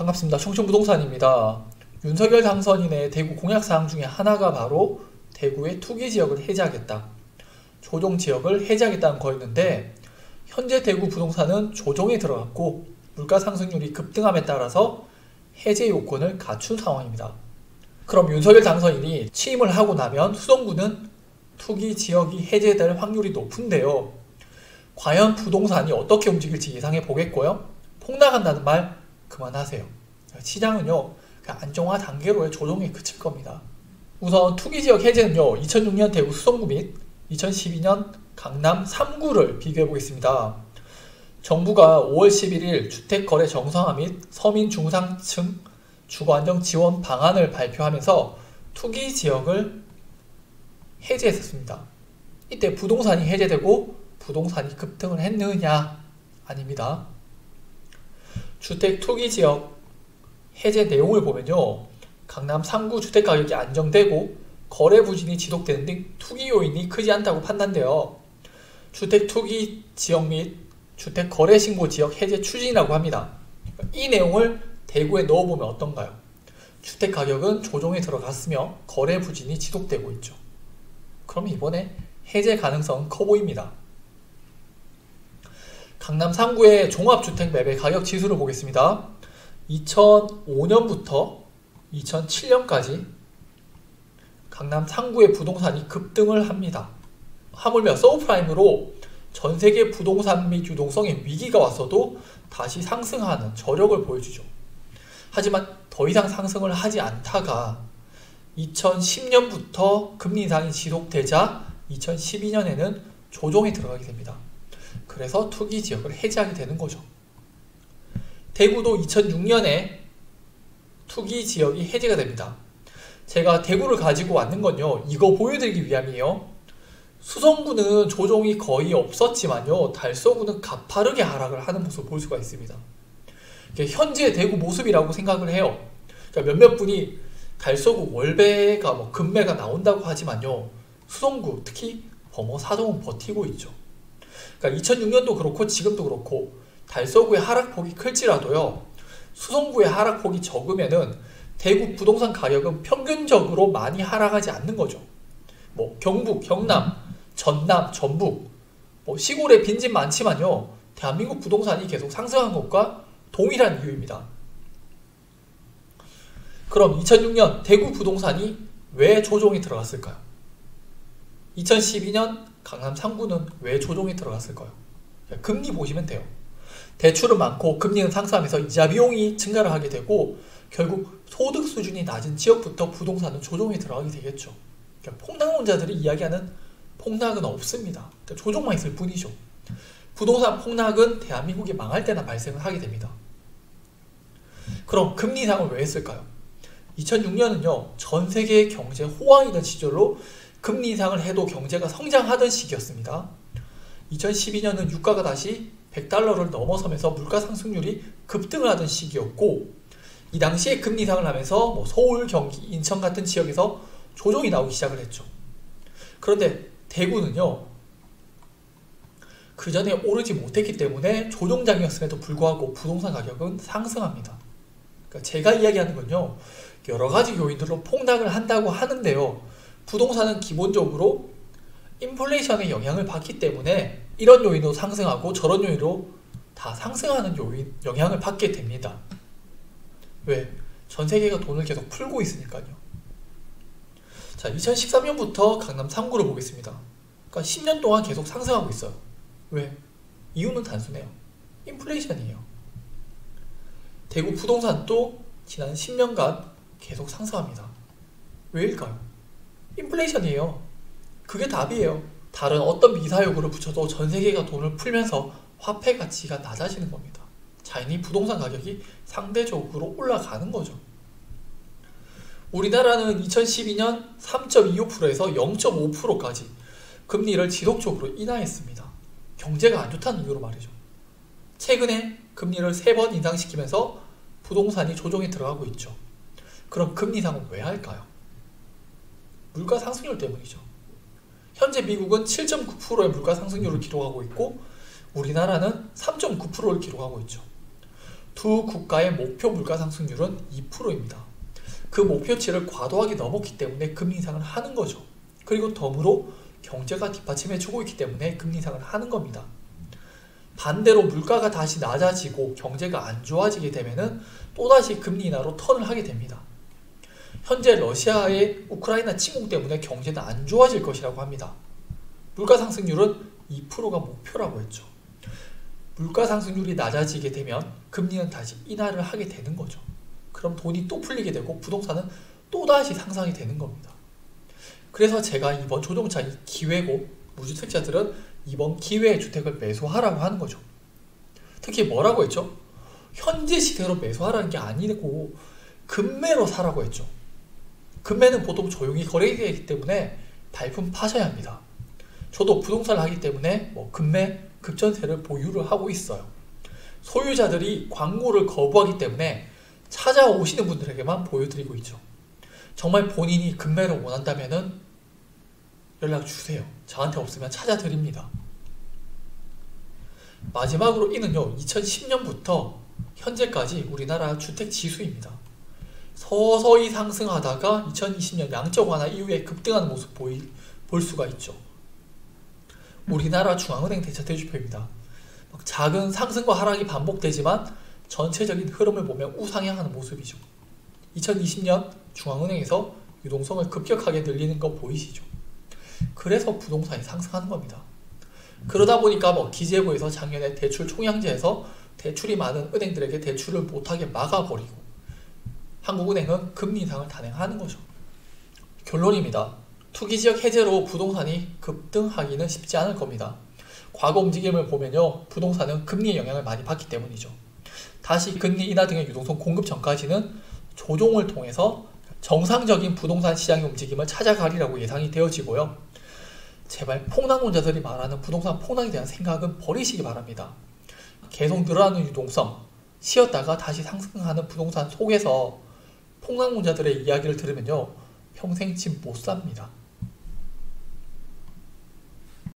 반갑습니다. 청춘부동산입니다. 윤석열 당선인의 대구 공약사항 중에 하나가 바로 대구의 투기지역을 해제하겠다, 조정지역을 해제하겠다는 거였는데, 현재 대구 부동산은 조정에 들어갔고 물가상승률이 급등함에 따라서 해제 요건을 갖춘 상황입니다. 그럼 윤석열 당선인이 취임을 하고 나면 수성구는 투기지역이 해제될 확률이 높은데요. 과연 부동산이 어떻게 움직일지 예상해 보겠고요. 폭락한다는 말 그만하세요. 시장은요, 안정화 단계로의 조정에 그칠 겁니다. 우선 투기지역 해제는요, 2006년 대구 수성구 및 2012년 강남 3구를 비교해 보겠습니다. 정부가 5월 11일 주택거래 정상화 및 서민 중상층 주거안정 지원 방안을 발표하면서 투기지역을 해제했었습니다. 이때 부동산이 해제되고 부동산이 급등을 했느냐? 아닙니다. 주택 투기지역 해제 내용을 보면요, 강남 3구 주택가격이 안정되고 거래 부진이 지속되는 등 투기 요인이 크지 않다고 판단되어 주택 투기지역 및 주택 거래 신고 지역 해제 추진이라고 합니다. 이 내용을 대구에 넣어보면 어떤가요? 주택 가격은 조정에 들어갔으며 거래 부진이 지속되고 있죠. 그럼 이번에 해제 가능성은 커 보입니다. 강남 3구의 종합주택 매매 가격 지수를 보겠습니다. 2005년부터 2007년까지 강남 3구의 부동산이 급등을 합니다. 하물며 서브프라임으로 전세계 부동산 및 유동성에 위기가 왔어도 다시 상승하는 저력을 보여주죠. 하지만 더 이상 상승을 하지 않다가 2010년부터 금리 인상이 지속되자 2012년에는 조정에 들어가게 됩니다. 그래서 투기지역을 해제하게 되는 거죠. 대구도 2006년에 투기지역이 해제가 됩니다. 제가 대구를 가지고 왔는 건요, 이거 보여드리기 위함이에요. 수성구는 조정이 거의 없었지만요, 달서구는 가파르게 하락을 하는 모습을 볼 수가 있습니다. 이게 현재 대구 모습이라고 생각을 해요. 그러니까 몇몇 분이 달서구 월배가 급매가 나온다고 하지만요, 수성구 특히 범어 사동은 버티고 있죠. 그러니까 2006년도 그렇고 지금도 그렇고 달서구의 하락폭이 클지라도요, 수성구의 하락폭이 적으면은 대구 부동산 가격은 평균적으로 많이 하락하지 않는 거죠. 경북, 경남, 전남, 전북, 시골에 빈집 많지만요, 대한민국 부동산이 계속 상승한 것과 동일한 이유입니다. 그럼 2006년 대구 부동산이 왜 조정에 들어갔을까요? 2012년 강남 3구는 왜 조정에 들어갔을까요? 금리 보시면 돼요. 대출은 많고 금리는 상승하면서 이자 비용이 증가를 하게 되고 결국 소득 수준이 낮은 지역부터 부동산은 조정에 들어가게 되겠죠. 그러니까 폭락론자들이 이야기하는 폭락은 없습니다. 그러니까 조정만 있을 뿐이죠. 부동산 폭락은 대한민국이 망할 때나 발생을 하게 됩니다. 그럼 금리 인상을 왜 했을까요? 2006년은요, 전 세계의 경제 호황이던 시절로 금리 인상을 해도 경제가 성장하던 시기였습니다. 2012년은 유가가 다시 $100를 넘어서면서 물가 상승률이 급등을 하던 시기였고, 이 당시에 금리 인상을 하면서 서울, 경기, 인천 같은 지역에서 조정이 나오기 시작을 했죠. 그런데 대구는요, 그 전에 오르지 못했기 때문에 조정장이었음에도 불구하고 부동산 가격은 상승합니다. 그러니까 제가 이야기하는 건요, 여러 가지 요인들로 폭락을 한다고 하는데요, 부동산은 기본적으로 인플레이션의 영향을 받기 때문에 이런 요인으로 상승하고 저런 요인으로 다 상승하는 영향을 받게 됩니다. 왜? 전 세계가 돈을 계속 풀고 있으니까요. 자, 2013년부터 강남 3구를 보겠습니다. 그러니까 10년 동안 계속 상승하고 있어요. 왜? 이유는 단순해요. 인플레이션이에요. 대구 부동산도 지난 10년간 계속 상승합니다. 왜일까요? 인플레이션이에요. 그게 답이에요. 다른 어떤 미사여구를 붙여도 전 세계가 돈을 풀면서 화폐 가치가 낮아지는 겁니다. 자연히 부동산 가격이 상대적으로 올라가는 거죠. 우리나라는 2012년 3.25%에서 0.5%까지 금리를 지속적으로 인하했습니다. 경제가 안 좋다는 이유로 말이죠. 최근에 금리를 3번 인상시키면서 부동산이 조정에 들어가고 있죠. 그럼 금리 인상은 왜 할까요? 물가 상승률 때문이죠. 현재 미국은 7.9%의 물가 상승률을 기록하고 있고 우리나라는 3.9%를 기록하고 있죠. 두 국가의 목표 물가 상승률은 2%입니다. 그 목표치를 과도하게 넘었기 때문에 금리 인상을 하는 거죠. 그리고 덤으로 경제가 뒷받침해주고 있기 때문에 금리 인상을 하는 겁니다. 반대로 물가가 다시 낮아지고 경제가 안 좋아지게 되면은 또다시 금리 인하로 턴을 하게 됩니다. 현재 러시아의 우크라이나 침공 때문에 경제는 안 좋아질 것이라고 합니다. 물가 상승률은 2%가 목표라고 했죠. 물가 상승률이 낮아지게 되면 금리는 다시 인하를 하게 되는 거죠. 그럼 돈이 또 풀리게 되고 부동산은 또다시 상승이 되는 겁니다. 그래서 제가 이번 조정장이 기회고 무주택자들은 이번 기회에 주택을 매수하라고 하는 거죠. 특히 뭐라고 했죠? 현재 시세로 매수하라는 게 아니고 급매로 사라고 했죠. 급매는 보통 조용히 거래되기 때문에 발품 파셔야 합니다. 저도 부동산을 하기 때문에 급매, 급전세를 보유를 하고 있어요. 소유자들이 광고를 거부하기 때문에 찾아오시는 분들에게만 보여드리고 있죠. 정말 본인이 급매를 원한다면은 연락 주세요. 저한테 없으면 찾아드립니다. 마지막으로 이는요, 2010년부터 현재까지 우리나라 주택 지수입니다. 서서히 상승하다가 2020년 양적 완화 이후에 급등하는 모습 볼 수가 있죠. 우리나라 중앙은행 대차 대주표입니다. 작은 상승과 하락이 반복되지만 전체적인 흐름을 보면 우상향하는 모습이죠. 2020년 중앙은행에서 유동성을 급격하게 늘리는 거 보이시죠? 그래서 부동산이 상승하는 겁니다. 그러다 보니까 기재부에서 작년에 대출 총량제에서 대출이 많은 은행들에게 대출을 못하게 막아버리고 한국은행은 금리 인상을 단행하는 거죠. 결론입니다. 투기지역 해제로 부동산이 급등하기는 쉽지 않을 겁니다. 과거 움직임을 보면요, 부동산은 금리의 영향을 많이 받기 때문이죠. 다시 금리 인하 등의 유동성 공급 전까지는 조정을 통해서 정상적인 부동산 시장의 움직임을 찾아가리라고 예상이 되어지고요. 제발 폭락론자들이 말하는 부동산 폭락에 대한 생각은 버리시기 바랍니다. 계속 늘어나는 유동성, 쉬었다가 다시 상승하는 부동산 속에서 폭락론자들의 이야기를 들으면요, 평생 집 못 삽니다.